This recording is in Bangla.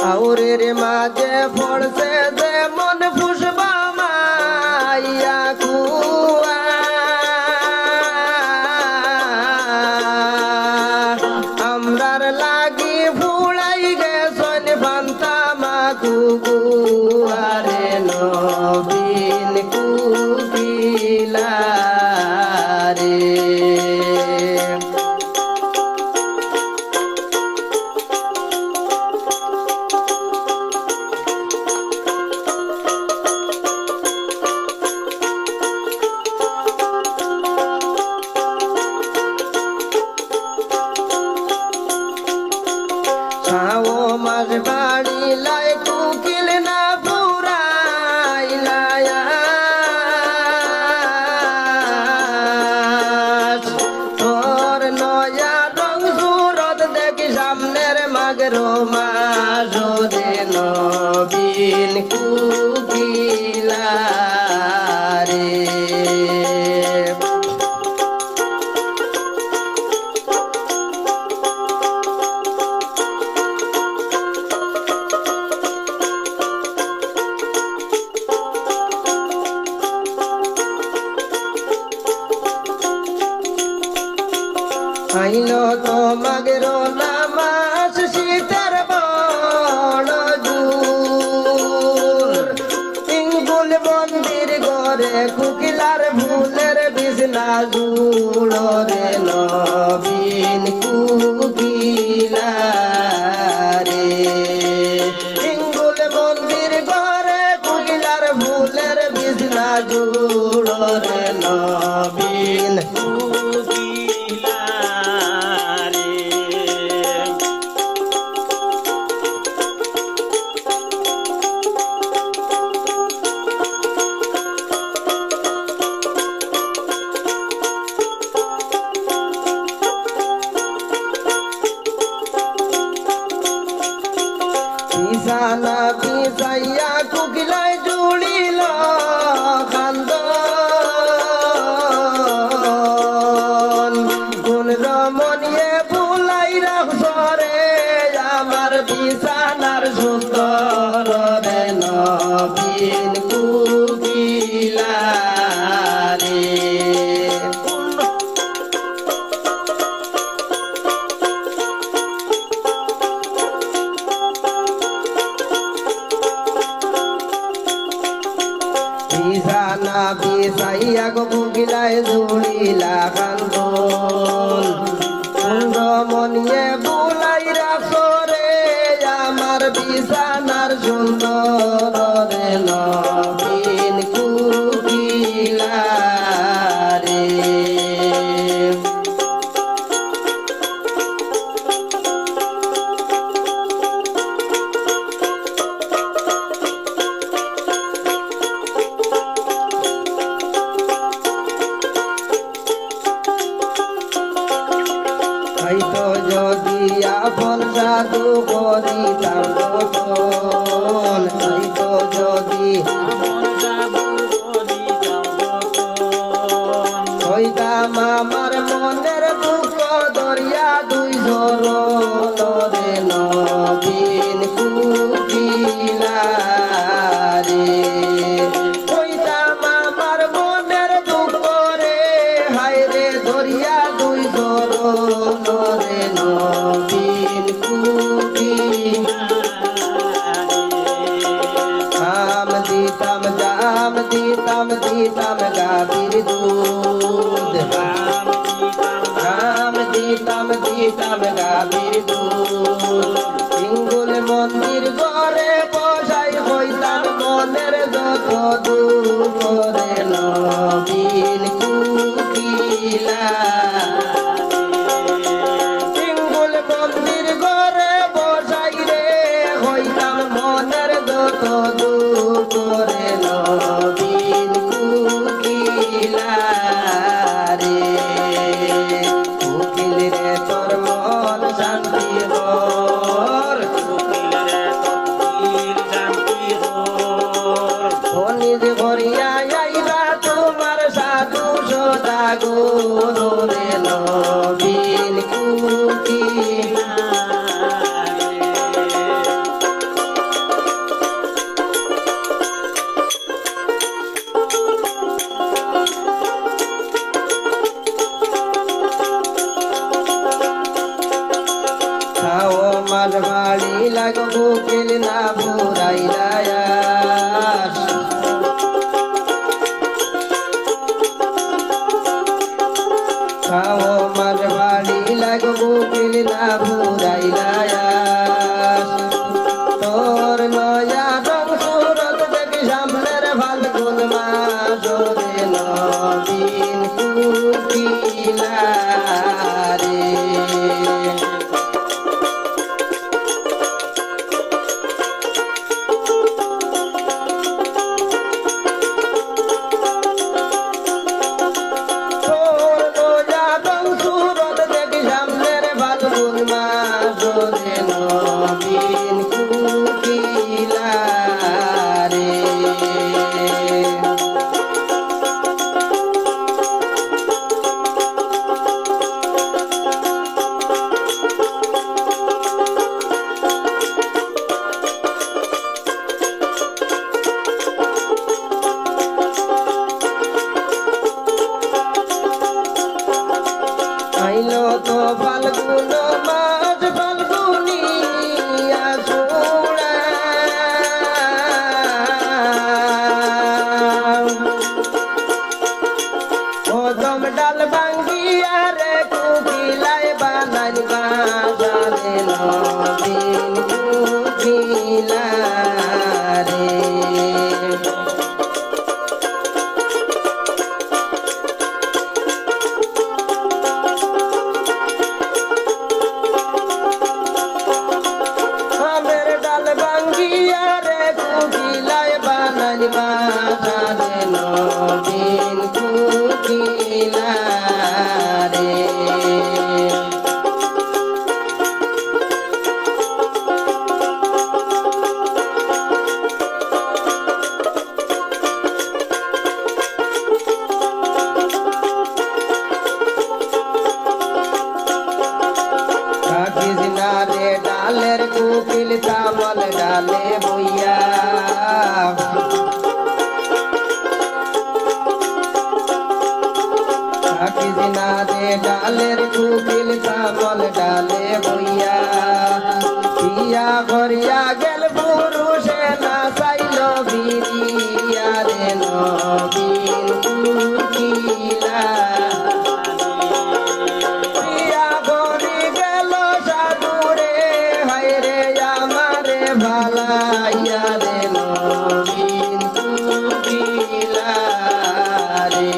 আউরের মাঝে পড়ছে যে মন ফুসবা মাইয়া কুয়া আমরার লাগি ফুড়াই গেছন ফান্তা মা কুকুয়ারে নবীন কুকিলা রে মাঝ বাড়ি লাই কুকিল না পুরাই লায়া তোর নয়া রং সুরত দেখি সামনের মাগর মাঝরে নবীন কুকিলা রে আইলো তো মাগের নামাজ শীতের বড় জোর ইঙ্গুল মন্দির ঘরে কুকিলার ভুলের বিছনা জুড়ো রে নবীন কুকিলা রে ইঙ্গুল মন্দির ঘরে কুকিলার ভুলের বিছনা জুড়ো রে নবীন বিছানা বিছাইয়া কুকিলায় জুড়িল খান্দন কোন রমণীয়ে বুলাই রাখরে আমার বিছানার সুন্দর রে নবীন কুকিলা রে বিছানা বিছাইয়া গো কুকিলায় জুড়িলা কান্দন রমণীয়ে বুলাই রাখরে আমার বিছানার সুন্দর রে নবীন কুকিলা রে হয়তো যদি আপন জাদু করিতাম তখন হয়তো যদি হইতাম আমার মনের দুঃখ দরিয়া দুই ঝরণ রে নবীন কুকিলা রে হইতাম আমার মনের দুঃখ রে হায় রে দরিয়া দুই ঝরণ রে নবীন কুকিলা দিতাম গাভীর দুধ দিতাম গাভীর দুধ ইঙ্গুল মন্দির ঘরে বসাই হইতাম মনের যত দুঃখ রে নবীন কুকিলা ইঙ্গুল মন্দির ঘরে বসাই রে হইতাম মনের যত দুঃখ রে নবীন কুকিলা রে কুকিল রে তোর মন শান্তি কর কুকিল রে আমার বাড়ি লাগবো কেল না বুড়াইলায়া আমার বাড়ি লাগবো কেল না বুড়াইলায়া তোর নয়া রং সুরত দেখি সামনের ফাল্গুন মাস রে নবীন কুকিলা রে নবীন কুকিলা রে আইলো তো ফাল্গুন মাস ফাল্গুনি আসুড়া কদম ডাল ভাঙ্গিয়া রে কুকিলায় বানাই বাজারে নবীন কুকিলা রে বাজারে নবীন কুকিলা রে কাকিস না রে ডালের কুকিল তামল ডালে বইয়া কিসনা দে ডালের কুকিল তামল ডালে বইয়া পিয়া ঘরিয়া গেল পুরুষে না চাইল বিরিয়া রে নবীন কুকিলা পিয়া ঘরি গেল সাধুরে হায় রে আমারে ভালাইয়া রে নবীন কুকিলা রে